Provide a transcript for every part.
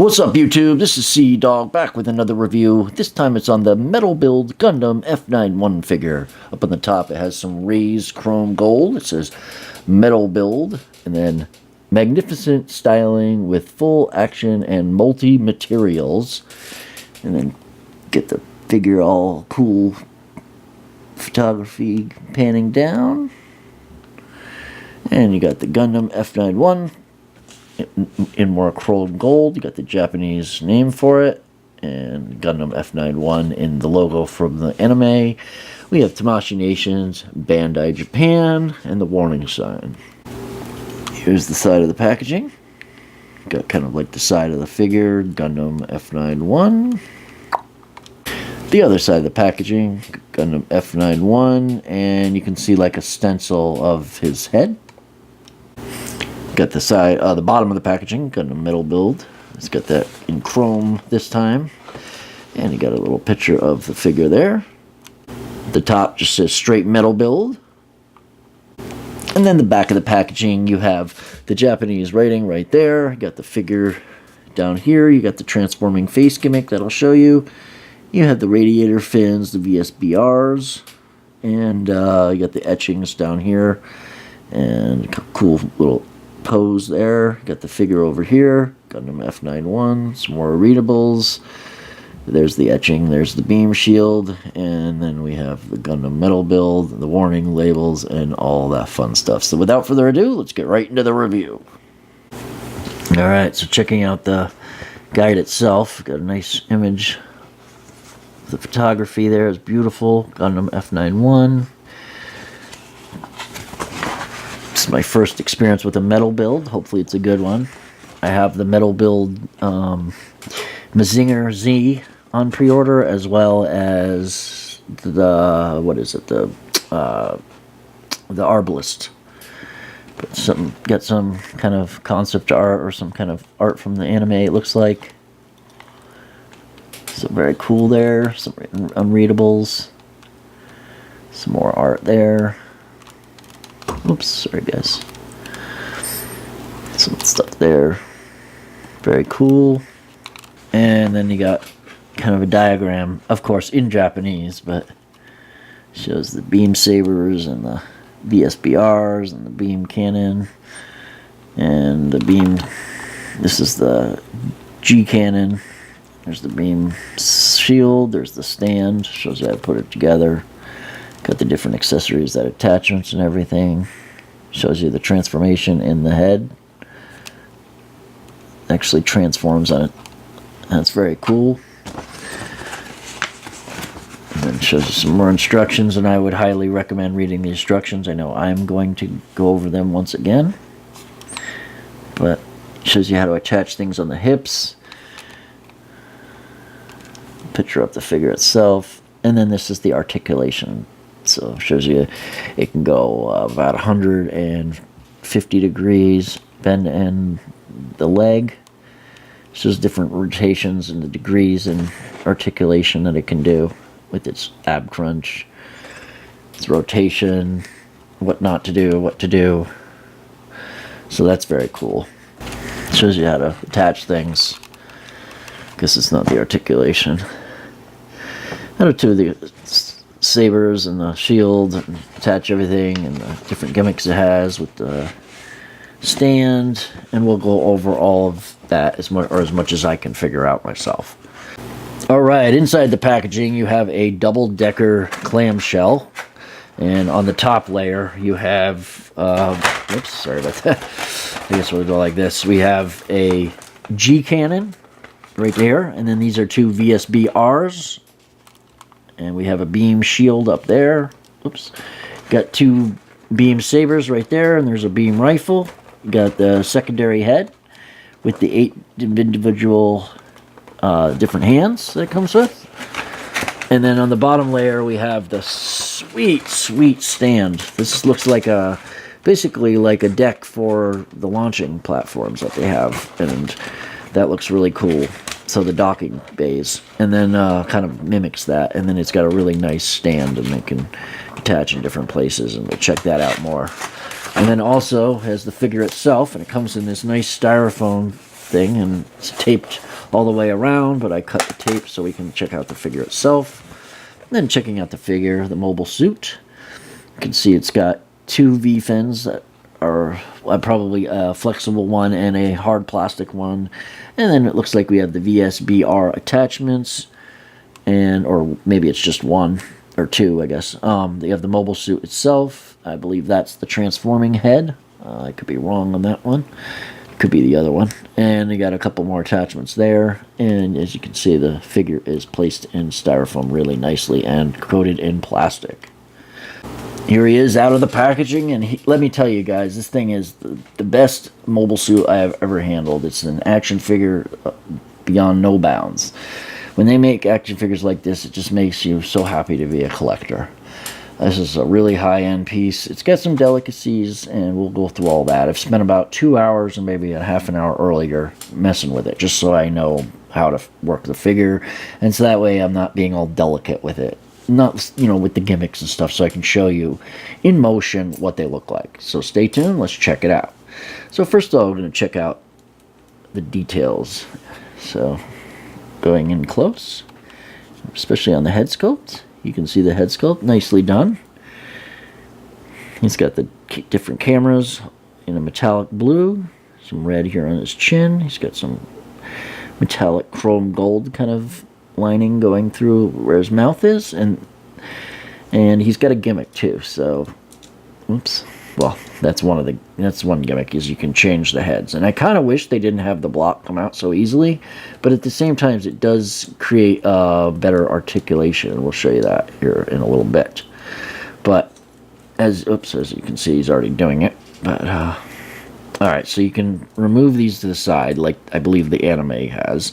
What's up, YouTube? This is Sea-Dog back with another review. This time it's on the Metalbuild Gundam F91 figure. Up on the top it has some raised chrome gold. It says Metalbuild, and then magnificent styling with full action and multi-materials. And then get the figure all cool photography panning down. And you got the Gundam F91 in more chrome gold. You got the Japanese name for it, and Gundam F91 in the logo from the anime. We have Tamashii Nations, Bandai Japan, and the warning sign. Here's the side of the packaging. Got kind of like the side of the figure, Gundam F91. The other side of the packaging, Gundam F91, and you can see like a stencil of his head. Got the side, the bottom of the packaging, Gundam Metalbuild. It's got that in chrome this time, and you got a little picture of the figure there. The top just says straight Metalbuild, and then the back of the packaging you have the Japanese writing right there. You got the figure down here. You got the transforming face gimmick that I'll show you. You have the radiator fins, the VSBRs, and you got the etchings down here, and cool little pose there. Got the figure over here, Gundam F91, some more readables. There's the etching, there's the beam shield, and then we have the Gundam Metalbuild, the warning labels, and all that fun stuff. So without further ado, let's get right into the review. Alright, so checking out the guide itself, got a nice image. The photography there is beautiful. Gundam F91. This is my first experience with a Metalbuild. Hopefully it's a good one. I have the Metalbuild Mazinger Z on pre-order, as well as the, what is it, the Arbalist. Got some kind of concept art or some kind of art from the anime, it looks like. So very cool there. Some unreadables. Some more art there. Oops, sorry guys. Some stuff there. Very cool. And then you got kind of a diagram, of course in Japanese, but shows the beam sabers and the VSBRs and the beam cannon. And the beam, this is the G cannon. There's the beam shield, there's the stand, shows you how to put it together. Got the different accessories, that attachments and everything. Shows you the transformation in the head. Actually transforms on it. That's very cool. And then shows you some more instructions, and I would highly recommend reading the instructions. I know I'm going to go over them once again. But shows you how to attach things on the hips. Picture up the figure itself. And then this is the articulation. So shows you it can go about 150 degrees bend in the leg. Shows different rotations and the degrees and articulation that it can do with its ab crunch, its rotation, what not to do, what to do. So that's very cool. Shows you how to attach things. Guess it's not the articulation. How to do the sabers and the shield, and attach everything, and the different gimmicks it has with the stand, and we'll go over all of that as much as I can figure out myself. Alright, inside the packaging you have a double-decker clamshell, and on the top layer you have oops, sorry about that. I guess we'll go like this. We have a G cannon right there, and then these are two VSBRs. And we have a beam shield up there. Oops. Got two beam sabers right there, and there's a beam rifle. Got the secondary head with the 8 individual different hands that it comes with. And then on the bottom layer we have the sweet, sweet stand. This looks like basically like a deck for the launching platforms that they have, and that looks really cool. So the docking bays, and then kind of mimics that, and then it's got a really nice stand, and they can attach in different places, and we'll check that out more. And then also has the figure itself, and it comes in this nice styrofoam thing, and it's taped all the way around, but I cut the tape so we can check out the figure itself. And then checking out the figure, the mobile suit. You can see it's got two V-fins that are probably a flexible one and a hard plastic one. And then it looks like we have the VSBR attachments, and or maybe it's just one or two, I guess. They have the mobile suit itself. I believe that's the transforming head. I could be wrong on that one. Could be the other one. And they got a couple more attachments there. And as you can see, the figure is placed in styrofoam really nicely and coated in plastic. Here he is out of the packaging, and let me tell you guys, this thing is the best mobile suit I have ever handled. It's an action figure beyond no bounds. When they make action figures like this, it just makes you so happy to be a collector. This is a really high-end piece. It's got some delicacies, and we'll go through all that. I've spent about 2 hours and maybe a half an hour earlier messing with it, just so I know how to work the figure, and so that way I'm not being all delicate with it. Not, you know, with the gimmicks and stuff, so I can show you in motion what they look like. So stay tuned, let's check it out. So first of all, we're going to check out the details. So going in close, especially on the head sculpt. You can see the head sculpt, nicely done. He's got the different cameras in a metallic blue, some red here on his chin. He's got some metallic chrome gold kind of lining going through where his mouth is, and he's got a gimmick too. So, oops. Well, that's one gimmick, is you can change the heads. And I kind of wish they didn't have the block come out so easily, but at the same time, it does create better articulation. We'll show you that here in a little bit. But as you can see, he's already doing it. But all right, so you can remove these to the side, like I believe the anime has.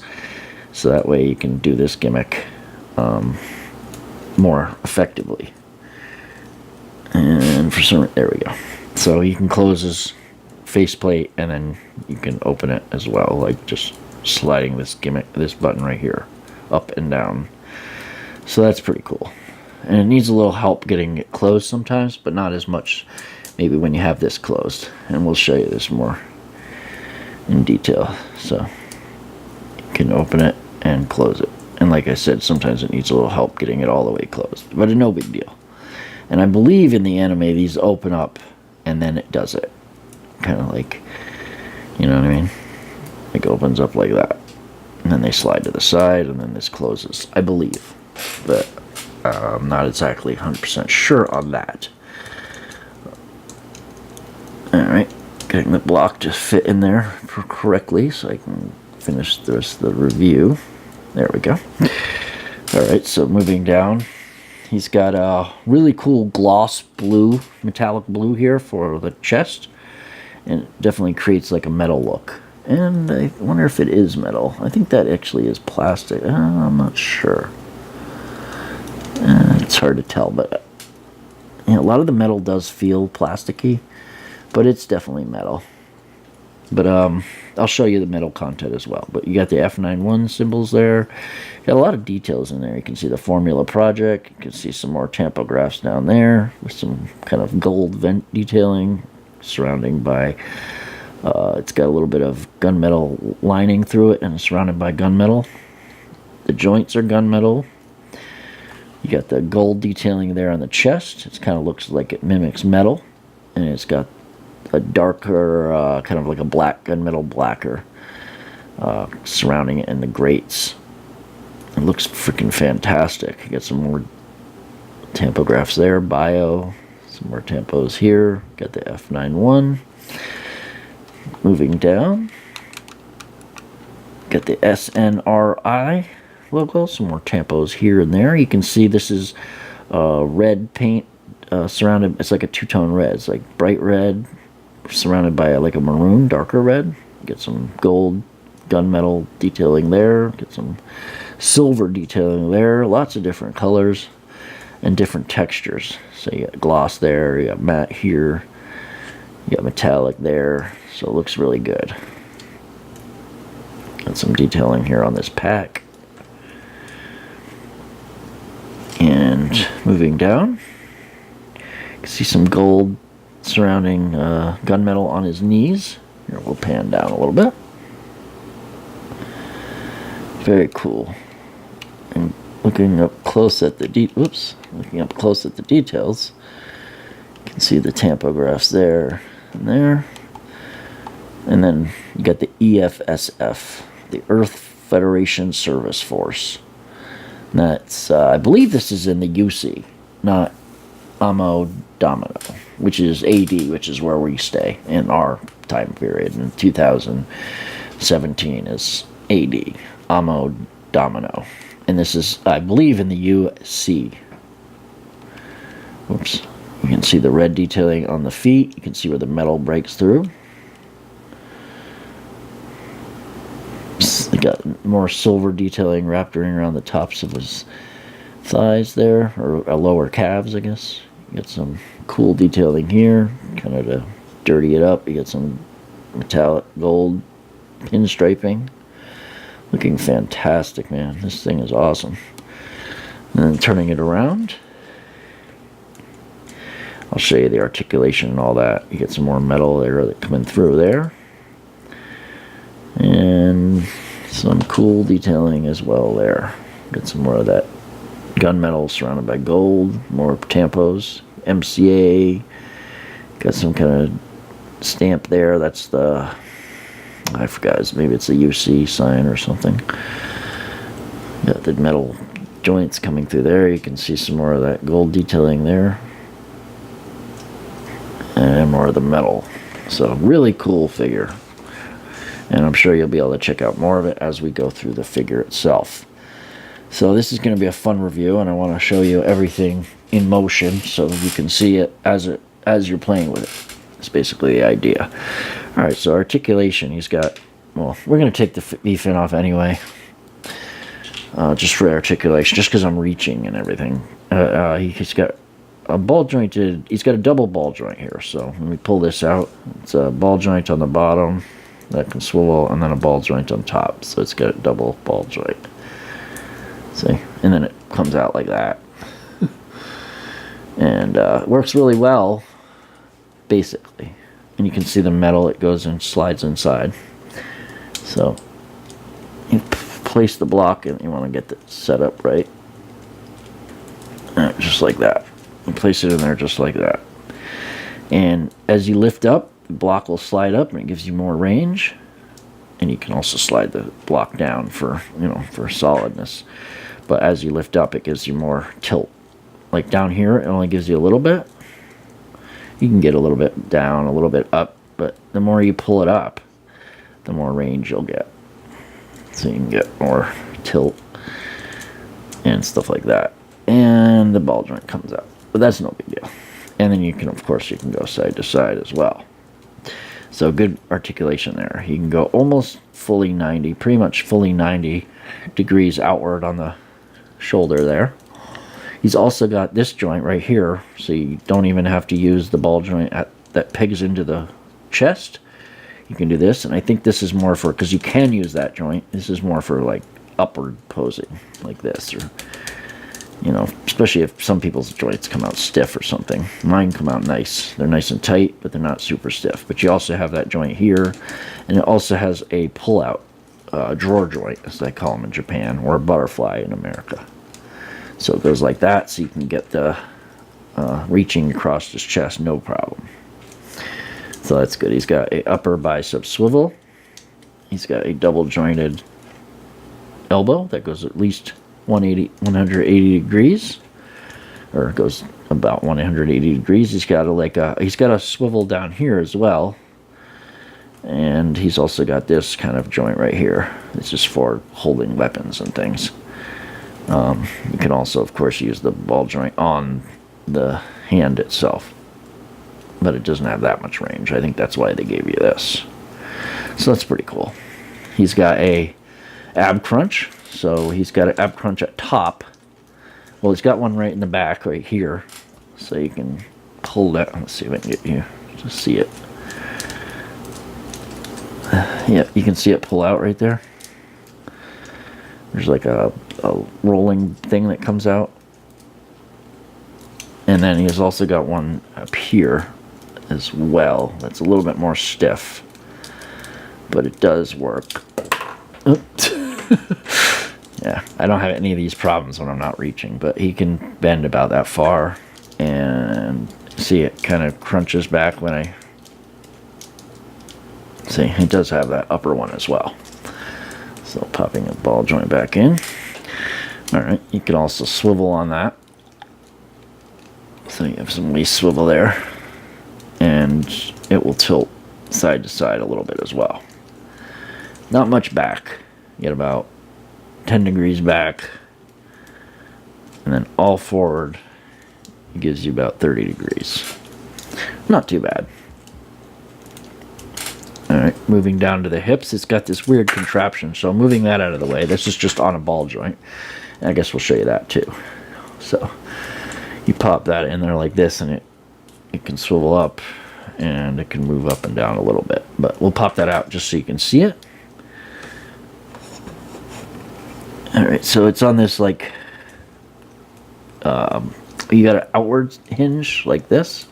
So that way you can do this gimmick more effectively. And there we go. So you can close his faceplate, and then you can open it as well, like just sliding this button right here, up and down. So that's pretty cool. And it needs a little help getting it closed sometimes, but not as much maybe when you have this closed. And we'll show you this more in detail. So you can open it and close it. And like I said, sometimes it needs a little help getting it all the way closed, but no big deal. And I believe in the anime, these open up, and then it does it. Kind of like, you know what I mean? Like opens up like that. And then they slide to the side, and then this closes, I believe. But I'm not exactly 100% sure on that. Alright, getting the block to fit in there correctly so I can finish the rest of the review. There we go. Alright, so moving down. He's got a really cool gloss blue, metallic blue here for the chest. And it definitely creates like a metal look. And I wonder if it is metal. I think that actually is plastic. I'm not sure. It's hard to tell, but you know, a lot of the metal does feel plasticky. But it's definitely metal. But I'll show you the metal content as well. But you got the F91 symbols there. Got a lot of details in there. You can see the Formula Project. You can see some more tampographs down there with some kind of gold vent detailing surrounding by. It's got a little bit of gunmetal lining through it, and it's surrounded by gunmetal. The joints are gunmetal. You got the gold detailing there on the chest. It kind of looks like it mimics metal, and it's got a darker, kind of like a black gunmetal blacker surrounding it in the grates. It looks freaking fantastic. You got some more tampographs there, bio, some more tampos here. Got the F91. Moving down, got the SNRI logo, some more tampos here and there. You can see this is red paint surrounded, it's like a two-tone red. It's like bright red surrounded by like a maroon, darker red. Get some gold gunmetal detailing there, get some silver detailing there, lots of different colors and different textures. So you got gloss there, you got matte here, you got metallic there, so it looks really good. Got some detailing here on this pack. And moving down, you can see some gold surrounding gunmetal on his knees. Here, we'll pan down a little bit. Very cool. And looking up close at the looking up close at the details, you can see the tampografs there and there. And then you got the EFSF, the Earth Federation Service Force. And that's, I believe this is in the UC, not Amo Domino, which is AD, which is where we stay in our time period. In 2017 is AD, Amo Domino. And this is, I believe, in the UC. Oops. You can see the red detailing on the feet. You can see where the metal breaks through. They got more silver detailing wrapped around the tops of his thighs there, or lower calves, I guess. You got some cool detailing here, kind of to dirty it up. You got some metallic gold pinstriping. Looking fantastic, man. This thing is awesome. And then turning it around, I'll show you the articulation and all that. You get some more metal there that coming through there. And some cool detailing as well there. Got some more of that gunmetal surrounded by gold, more tampos, MCA. Got some kind of stamp there. That's the, I forgot, maybe it's a UC sign or something. Got the metal joints coming through there. You can see some more of that gold detailing there. And more of the metal. So really cool figure. And I'm sure you'll be able to check out more of it as we go through the figure itself. So this is going to be a fun review, and I want to show you everything in motion so you can see it as you're playing with it. That's basically the idea. Alright, so articulation, he's got, well, we're going to take the V-fin off anyway. Just for articulation, just because I'm reaching and everything. He's got a ball jointed, he's got a double ball joint here. So let me pull this out. It's a ball joint on the bottom that can swivel, and then a ball joint on top. So it's got a double ball joint. See? And then it comes out like that. And it works really well, basically. And you can see the metal, it goes and slides inside. So you place the block, and you want to get it set up right. Just like that. You place it in there just like that. And as you lift up, the block will slide up, and it gives you more range. And you can also slide the block down for, for solidness. But as you lift up, it gives you more tilt. Like down here, it only gives you a little bit. You can get a little bit down, a little bit up, but the more you pull it up, the more range you'll get. So you can get more tilt and stuff like that. And the ball joint comes out. But that's no big deal. And then you can, of course, you can go side to side as well. So good articulation there. You can go almost fully 90, pretty much fully 90 degrees outward on the shoulder there. He's also got this joint right here, so you don't even have to use the ball joint that pegs into the chest. You can do this, and I think this is more for, because you can use that joint, this is more for like upward posing, like this, or, especially if some people's joints come out stiff or something. Mine come out nice. They're nice and tight, but they're not super stiff. But you also have that joint here, and it also has a pull-out drawer joint, as they call them in Japan, or a butterfly in America. So it goes like that, so you can get the reaching across his chest, no problem. So that's good. He's got a upper bicep swivel. He's got a double jointed elbow that goes at least 180 degrees, or goes about 180 degrees. He's got a swivel down here as well, and he's also got this kind of joint right here. This is for holding weapons and things. You can also, of course, use the ball joint on the hand itself, but it doesn't have that much range. I think that's why they gave you this. So that's pretty cool. He's got a ab crunch. So he's got an ab crunch at top. Well, he's got one right in the back right here. So you can pull that. Let's see if I can get you to see it. Yeah, you can see it pull out right there. There's like a rolling thing that comes out. And then he's also got one up here as well. That's a little bit more stiff. But it does work. Yeah, I don't have any of these problems when I'm not reaching, but he can bend about that far. And see, it kind of crunches back when I... See, it does have that upper one as well. So popping a ball joint back in. Alright, you can also swivel on that. So you have some waist swivel there. And it will tilt side to side a little bit as well. Not much back. You get about 10 degrees back. And then all forward, it gives you about 30 degrees. Not too bad. Alright, moving down to the hips, it's got this weird contraption, so moving that out of the way. This is just on a ball joint. And I guess we'll show you that too. So, you pop that in there like this, and it can swivel up, and it can move up and down a little bit. But we'll pop that out just so you can see it. Alright, so it's on this, like, you got an outward hinge like this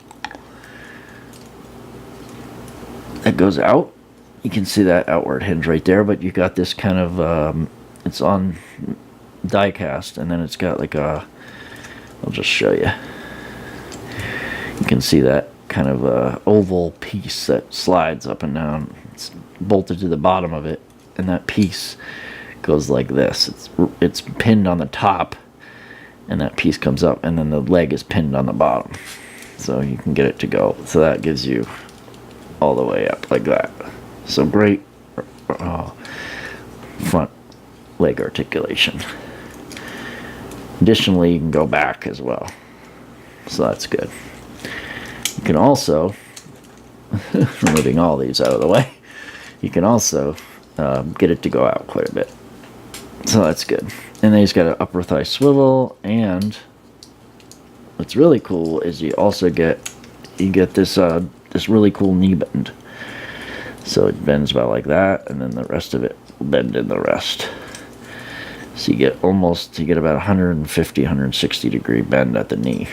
that goes out. You can see that outward hinge right there, but you got this kind of, it's on die-cast, and then it's got like a, I'll just show you. You can see that kind of oval piece that slides up and down. It's bolted to the bottom of it, and that piece goes like this. It's pinned on the top, and that piece comes up, and then the leg is pinned on the bottom. So you can get it to go. So that gives you all the way up like that. So great front leg articulation. Additionally, you can go back as well. So that's good. You can also, removing all these out of the way, you can also get it to go out quite a bit. So that's good. And then he's got an upper thigh swivel, and what's really cool is you also get this this really cool knee bend. So it bends about like that, and then the rest of it will bend in the rest. So you get about 150, 160 degree bend at the knee.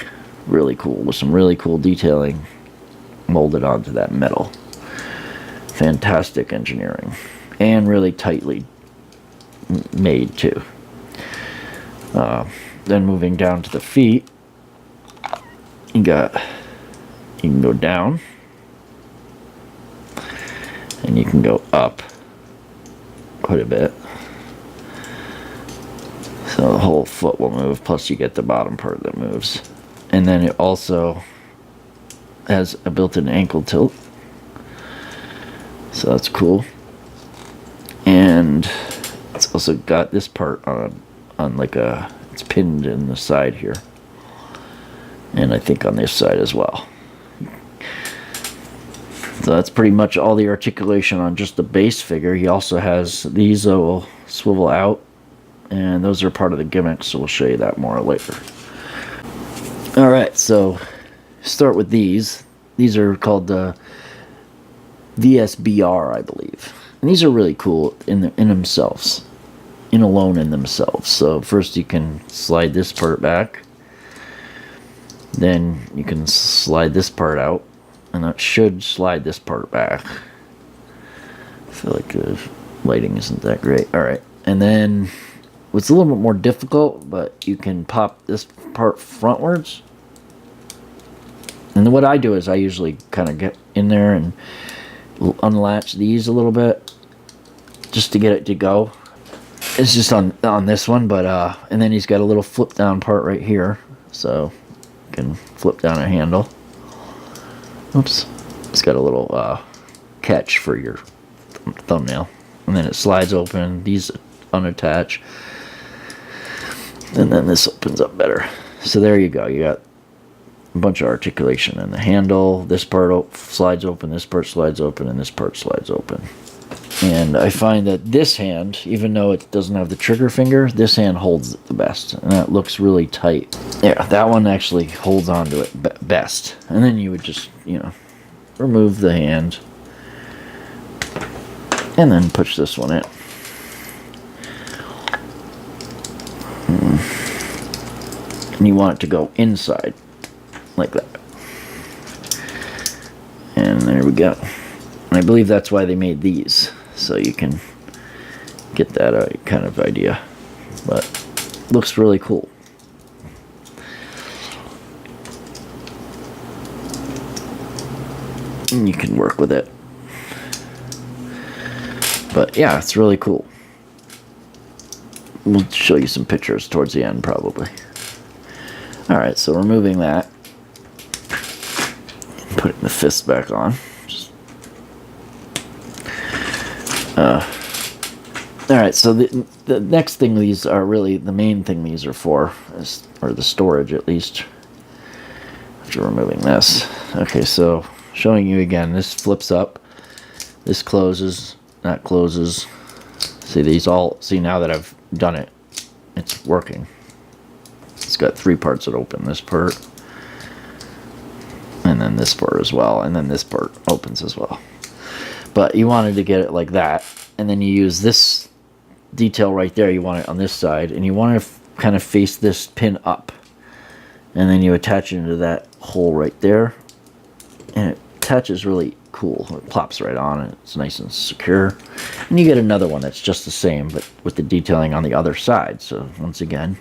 Really cool, with some really cool detailing molded onto that metal. Fantastic engineering, and really tightly made too. Then moving down to the feet, you can go down, and you can go up quite a bit. So the whole foot will move, plus you get the bottom part that moves. And then it also has a built-in ankle tilt. So that's cool. And it's also got this part on like it's pinned in the side here. And I think on this side as well. So that's pretty much all the articulation on just the base figure. He also has these that will swivel out, and those are part of the gimmicks, so we'll show you that more later. Alright, so start with these. These are called the VSBR, I believe. And these are really cool in themselves. Alone in themselves. So first you can slide this part back. Then you can slide this part out. And that should slide this part back. I feel like the lighting isn't that great. Alright, and then it's a little bit more difficult, but you can pop this part frontwards. And then what I do is I usually kind of get in there and unlatch these a little bit just to get it to go. It's just on this one, but and then he's got a little flip down part right here, so you can flip down a handle. Oops, it's got a little catch for your thumbnail, and then it slides open. These unattach, and then this opens up better. So there you go. You got a bunch of articulation in the handle. This part slides open, this part slides open, and this part slides open. And I find that this hand, even though it doesn't have the trigger finger, this hand holds it the best, and that looks really tight. Yeah, that one actually holds onto it best. And then you would just, remove the hand, and then push this one in. And you want it to go inside, like that. And there we go. And I believe that's why they made these, so you can get that kind of idea. but looks really cool. And you can work with it. But yeah, it's really cool. We'll show you some pictures towards the end, probably. Alright, so removing that. Putting the fist back on. Alright, so the next thing these are really, the main thing these are for, or the storage at least. After removing this. Okay, so showing you again, this flips up. This closes. That closes. See, these all, see now that I've done it, it's working. It's got 3 parts that open. This part, and then this part as well, and then this part opens as well. But you wanted to get it like that, and then you use this detail right there, you want it on this side, and you want to kind of face this pin up. And then you attach it into that hole right there, and it attaches really cool. It plops right on, and it's nice and secure. And you get another one that's just the same, but with the detailing on the other side. So once again,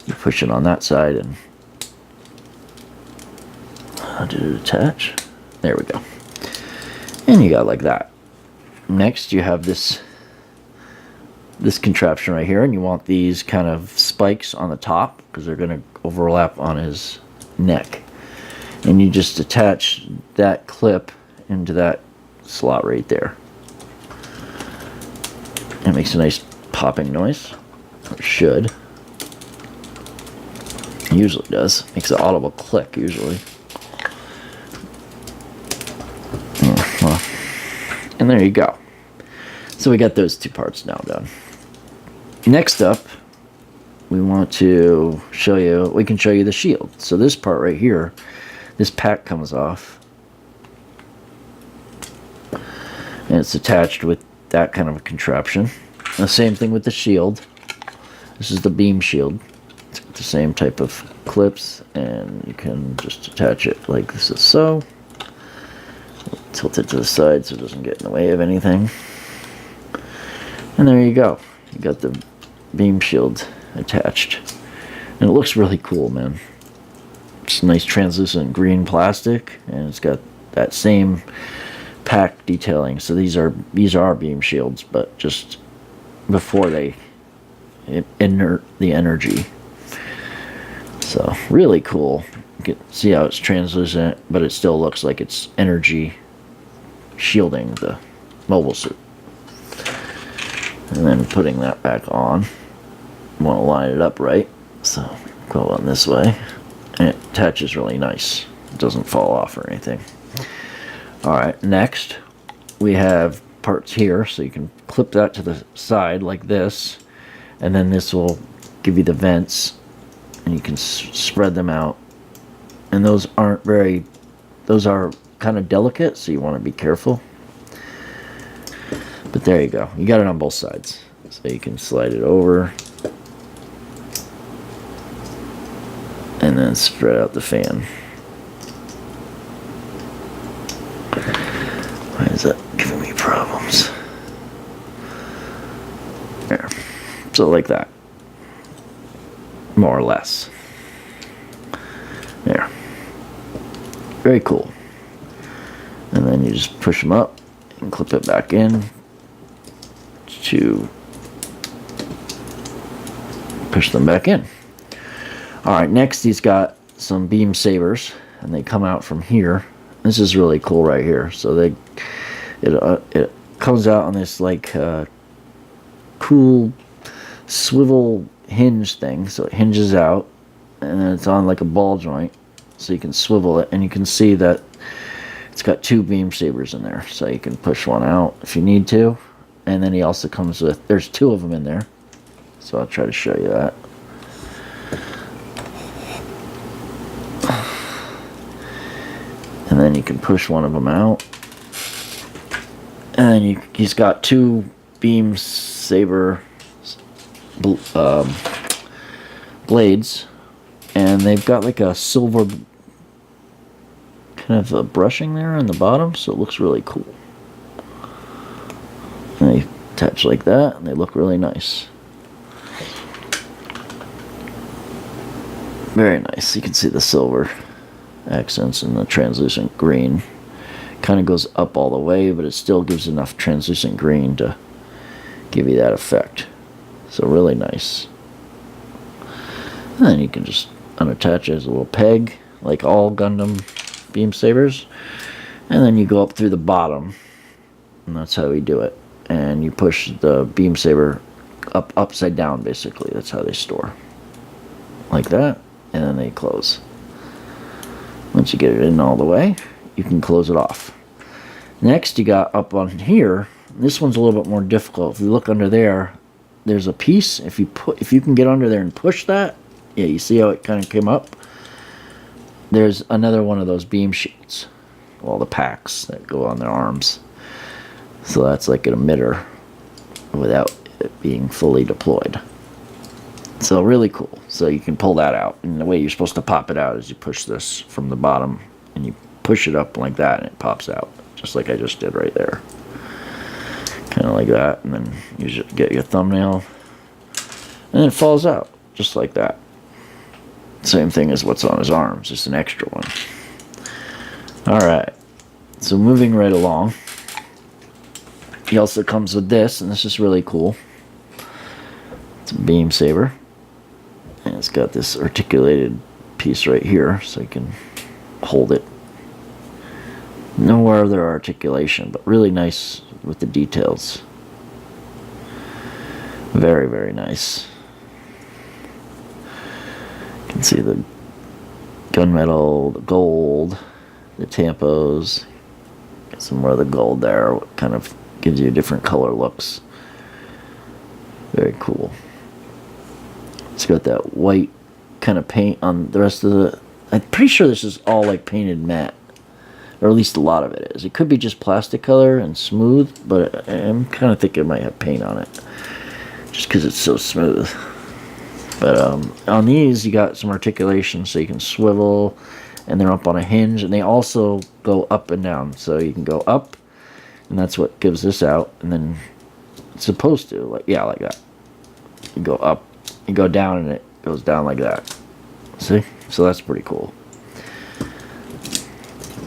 you push it on that side, and how did it attach? There we go. And you got like that. Next, you have this contraption right here, and you want these kind of spikes on the top because they're going to overlap on his neck. And you just attach that clip into that slot right there. It makes a nice popping noise. Or should. It usually does. Makes an audible click usually. Well, and there you go. So we got those 2 parts now done. Next up, we want to show you, we can show you the shield. So this part right here, this pack comes off. And it's attached with that kind of a contraption. The same thing with the shield. This is the beam shield. It's got the same type of clips, and you can just attach it like this is so. Tilt it to the side so it doesn't get in the way of anything. And there you go. You got the beam shield attached. And it looks really cool, man. It's nice translucent green plastic, and it's got that same pack detailing. So these are beam shields, but just before they inert the energy. So really cool. You can see how it's translucent, but it still looks like it's energy shielding the mobile suit. And then putting that back on. You want to line it up right. So go on this way. And it attaches really nice. It doesn't fall off or anything. Alright, next we have parts here, so you can clip that to the side like this, and then this will give you the vents, and you can spread them out. And those are kind of delicate, so you want to be careful. But there you go. You got it on both sides. So you can slide it over and then spread out the fan. Why is that giving me problems? There. So like that. More or less. There. Very cool. And then you just push them up and clip it back in to push them back in. Alright, next he's got some beam sabers, and they come out from here. This is really cool right here. So it comes out on this like cool swivel hinge thing. So it hinges out, and then it's on like a ball joint, so you can swivel it, and you can see that it's got 2 beam sabers in there, so you can push one out if you need to. And then he also comes with, there's 2 of them in there, so I'll try to show you that. And then you can push one of them out, and then he's got 2 beam saber blades, and they've got like a silver kind of a brushing there on the bottom, so it looks really cool. And they attach like that, and they look really nice. Very nice. You can see the silver accents and the translucent green. Kind of goes up all the way, but it still gives enough translucent green to give you that effect. So really nice. And then you can just unattach it as a little peg, like all Gundam beam sabers. And then you go up through the bottom, and that's how we do it. And you push the beam saber up upside down, basically. That's how they store. Like that, and then they close. Once you get it in all the way, you can close it off. Next, you got up on here. This one's a little bit more difficult. If you look under there, there's a piece. If you can get under there and push that, yeah, you see how it kind of came up? There's another one of those beam sheets. All the packs that go on their arms. So that's like an emitter without it being fully deployed. So really cool. So you can pull that out. And the way you're supposed to pop it out is you push this from the bottom and you push it up like that and it pops out. Just like I just did right there. Kind of like that. And then you just get your thumbnail. And it falls out. Just like that. Same thing as what's on his arms. Just an extra one. Alright. So moving right along. He also comes with this. And this is really cool. It's a beam saber. And it's got this articulated piece right here, so you can hold it. No other articulation, but really nice with the details. Very, very nice. You can see the gunmetal, the gold, the tampos. Got some more of the gold there, what kind of gives you different color looks. Very cool. It's got that white kind of paint on the rest of the... I'm pretty sure this is all like painted matte. Or at least a lot of it is. It could be just plastic color and smooth, but I'm kind of thinking it might have paint on it. Just because it's so smooth. But on these, you got some articulation so you can swivel. And they're up on a hinge. And they also go up and down. So you can go up. And that's what gives this out. And then it's supposed to. Like that. You go up. You go down and it goes down like that. See? So that's pretty cool.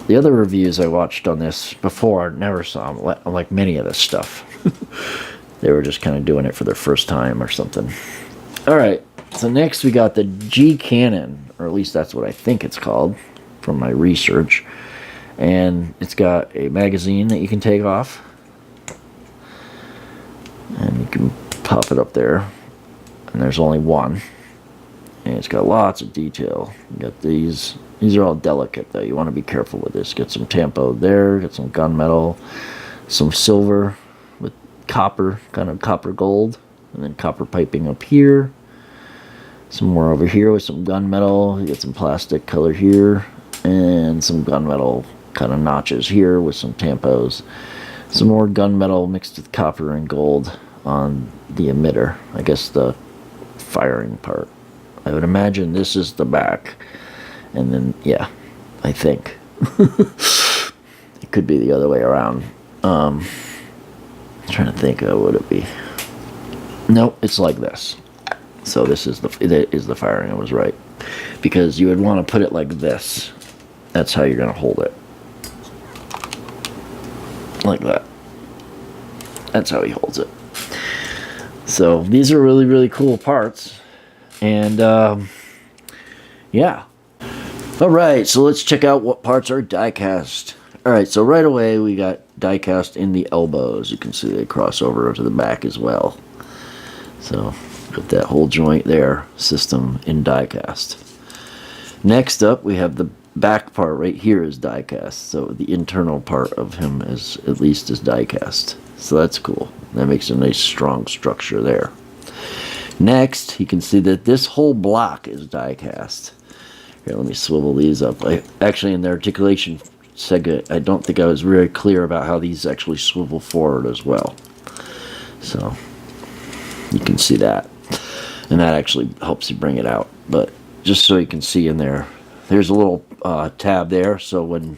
The other reviews I watched on this before, I never saw them, like many of this stuff. They were just kind of doing it for their first time or something. Alright, so next we got the G Cannon, or at least that's what I think it's called from my research. And it's got a magazine that you can take off. And you can pop it up there. And there's only one. And it's got lots of detail. You got these. These are all delicate though. You want to be careful with this. Get some tampo there. Get some gunmetal. Some silver with copper. Kind of copper gold. And then copper piping up here. Some more over here with some gunmetal. You get some plastic color here. And some gunmetal kind of notches here with some tampos. Some more gunmetal mixed with copper and gold on the emitter. I guess the firing part. I would imagine this is the back, and then yeah, I think it could be the other way around. I'm trying to think, what would it be? Nope, it's like this. So this is the firing. I was right, because you would want to put it like this. That's how you're gonna hold it, like that. That's how he holds it. So these are really, really cool parts. And yeah. Alright, so let's check out what parts are die-cast. Alright, so right away we got die-cast in the elbows. You can see they cross over to the back as well. So got that whole joint there system in die-cast. Next up we have the back part right here is die-cast. So the internal part of him is at least is die-cast. So that's cool. That makes a nice strong structure there. Next, you can see that this whole block is die-cast. Here, let me swivel these up. Actually, in the articulation segment, I don't think I was very clear about how these actually swivel forward as well. So, you can see that. And that actually helps you bring it out. But, just so you can see in there, there's a little tab there. So, when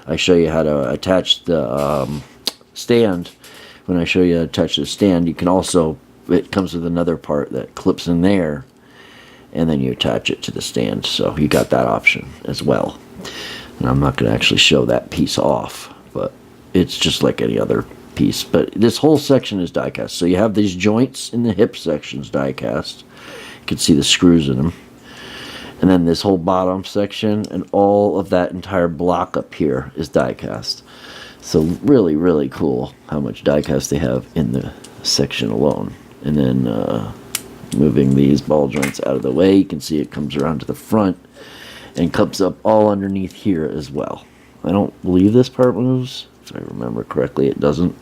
I show you how to attach the stand, when I show you how to attach the stand, you can also... It comes with another part that clips in there, and then you attach it to the stand. So you got that option as well. And I'm not going to actually show that piece off, but it's just like any other piece. But this whole section is die cast. So you have these joints in the hip sections die cast. You can see the screws in them. And then this whole bottom section and all of that entire block up here is die cast. So really, really cool how much die cast they have in the section alone. And then moving these ball joints out of the way, you can see it comes around to the front and comes up all underneath here as well. I don't believe this part moves. If I remember correctly, it doesn't.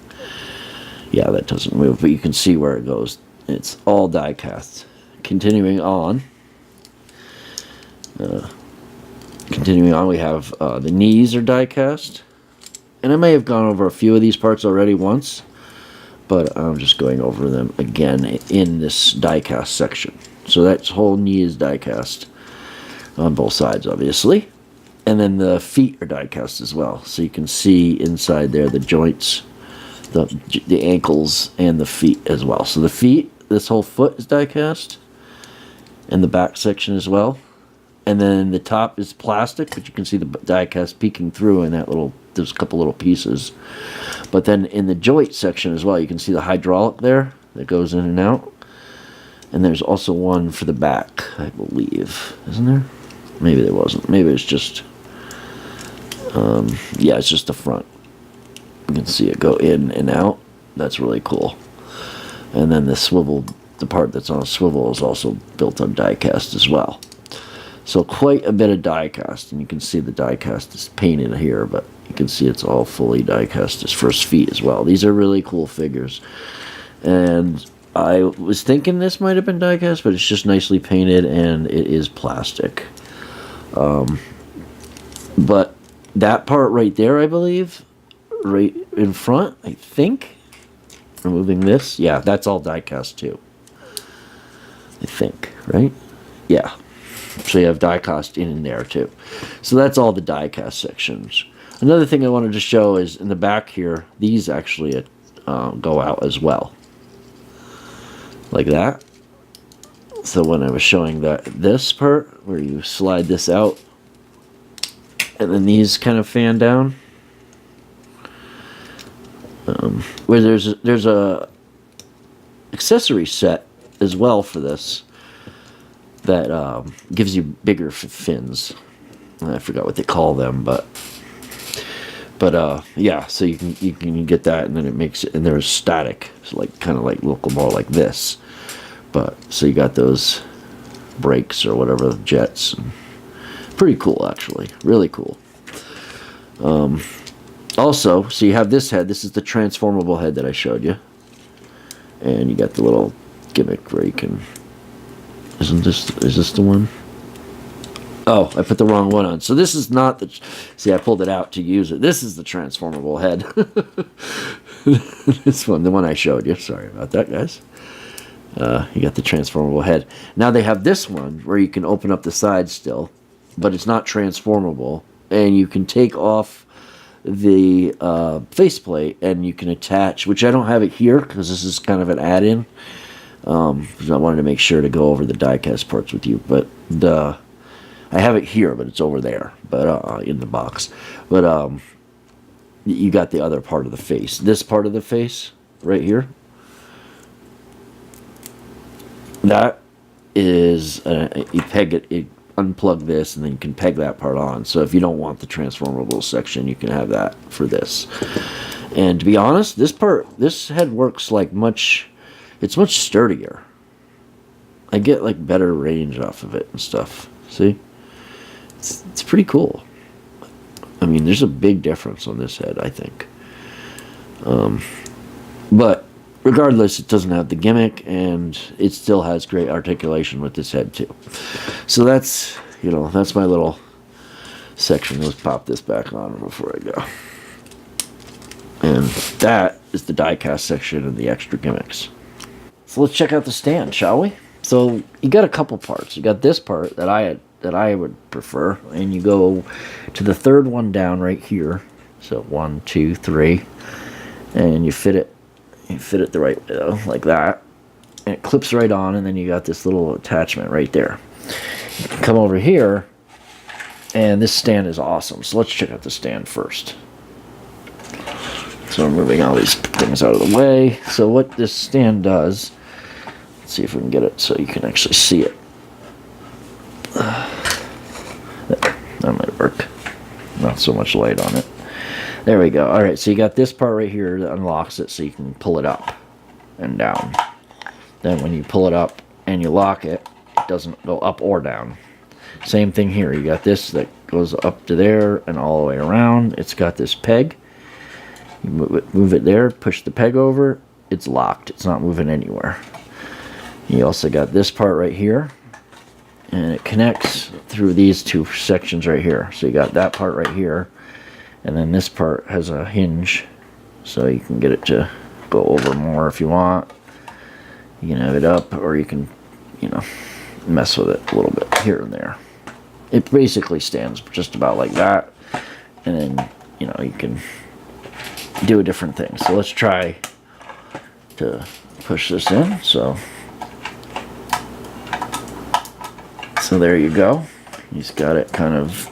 Yeah, that doesn't move, but you can see where it goes. It's all die cast. Continuing on, we have the knees are die cast. And I may have gone over a few of these parts already once, but I'm just going over them again in this die cast section. So that whole knee is die cast on both sides, obviously. And then the feet are die cast as well. So you can see inside there the joints, the ankles, and the feet as well. So the feet, this whole foot is die cast, and the back section as well. And then the top is plastic, but you can see the die cast peeking through in that little, there's a couple little pieces. But then in the joint section as well, you can see the hydraulic there that goes in and out. And there's also one for the back, I believe. Isn't there? Maybe there wasn't. Maybe it's just, yeah, it's just the front. You can see it go in and out. That's really cool. And then the swivel, the part that's on a swivel is also built on die cast as well. So quite a bit of die cast, and you can see the die cast is painted here, but you can see it's all fully die cast his first feet as well. These are really cool figures, and I was thinking this might have been die cast, but it's just nicely painted, and it is plastic. But that part right there, I believe, right in front, I think, removing this, yeah, that's all die cast too. I think, right? Yeah. So you have die cast in there too. So that's all the die cast sections. Another thing I wanted to show is in the back here, these actually go out as well. Like that. So when I was showing this part, where you slide this out, and then these kind of fan down, where there's a accessory set as well for this that gives you bigger fins. I forgot what they call them, but yeah. So you can get that, and then it makes it, and there's static, so like kind of like look more like this. But so you got those brakes or whatever, jets. Pretty cool, actually, really cool. Also, so you have this head. This is the transformable head that I showed you, and you got the little gimmick where you can. Is this the one? Oh, I put the wrong one on. So this is not the... See, I pulled it out to use it. This is the transformable head. This one, the one I showed you. Sorry about that, guys. You got the transformable head. Now they have this one where you can open up the sides still, but it's not transformable. And you can take off the faceplate and you can attach, which I don't have it here because this is kind of an add-in. Because I wanted to make sure to go over the die-cast parts with you, but I have it here, but it's over there, but in the box. But you got the other part of the face. This part of the face right here. That is you peg it. You unplug this, and then you can peg that part on. So if you don't want the transformable section, you can have that for this. And to be honest, this head works like much. It's much sturdier. I get like better range off of it and stuff. See? It's pretty cool. I mean, there's a big difference on this head, I think. But regardless, it doesn't have the gimmick, and it still has great articulation with this head too. So that's, that's my little section. Let's pop this back on before I go. And that is the die-cast section and the extra gimmicks. So let's check out the stand, shall we? So you got a couple parts. You got this part that I would prefer, and you go to the third one down right here. So 1, 2, 3, and you fit it the right way, like that, and it clips right on, and then you got this little attachment right there. come over here, and this stand is awesome. So let's check out the stand first. So I'm moving all these things out of the way. So what this stand does, let's see if we can get it so you can actually see it. That might work. Not so much light on it. There we go. Alright, so you got this part right here that unlocks it so you can pull it up and down. Then when you pull it up and you lock it, it doesn't go up or down. Same thing here. You got this that goes up to there and all the way around. It's got this peg. You move it there, push the peg over, it's locked. It's not moving anywhere. You also got this part right here, and it connects through these two sections right here. So you got that part right here, and then this part has a hinge, so you can get it to go over more if you want. You can have it up, or you can, you know, mess with it a little bit here and there. It basically stands just about like that, and then, you know, you can do a different thing. So let's try to push this in. So there you go. He's got it kind of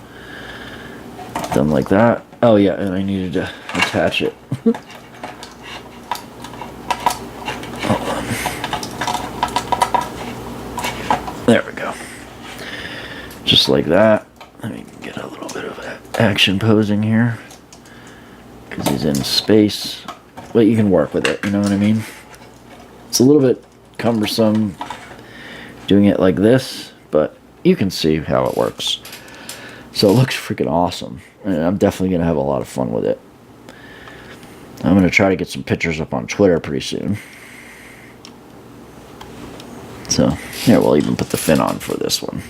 done like that. Oh yeah, and I needed to attach it. There we go. Just like that. Let me get a little bit of action posing here, because he's in space, but you can work with it, you know what I mean? It's a little bit cumbersome doing it like this, but you can see how it works. So it looks freaking awesome, and I'm definitely going to have a lot of fun with it. I'm going to try to get some pictures up on Twitter pretty soon. So, here, we'll even put the fin on for this one.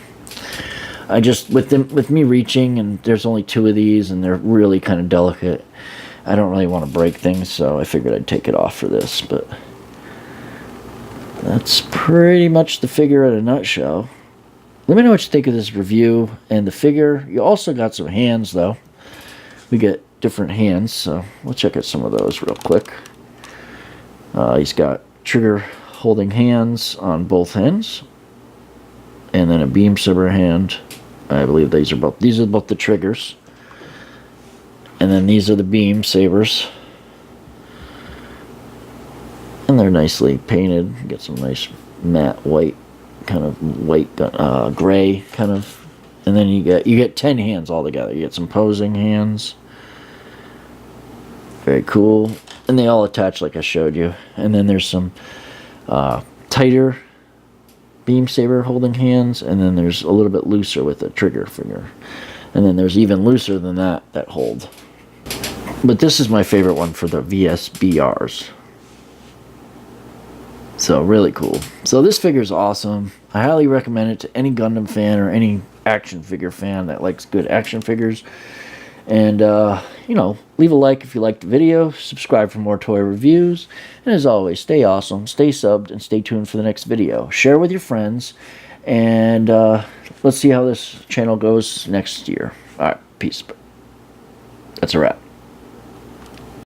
I just, with me reaching, and there's only 2 of these, and they're really kind of delicate, I don't really want to break things, so I figured I'd take it off for this, but that's pretty much the figure in a nutshell. Let me know what you think of this review and the figure. You also got some hands, though. We get different hands, so we'll check out some of those real quick. He's got trigger holding hands on both ends, and then a beam saber hand. I believe these are both the triggers, and then these are the beam sabers, and they're nicely painted. You get some nice matte white, kind of white gray kind of, and then you get 10 hands altogether. You get some posing hands. Very cool, and they all attach like I showed you. And then there's some tighter beam saber holding hands, and then there's a little bit looser with the trigger finger, and then there's even looser than that hold. But this is my favorite one for the VSBRs. So really cool. So this figure is awesome. I highly recommend it to any Gundam fan or any action figure fan that likes good action figures. And you know, leave a like if you liked the video, subscribe for more toy reviews, and as always, stay awesome, stay subbed, and stay tuned for the next video. Share with your friends, and let's see how this channel goes next year. Alright, peace. That's a wrap.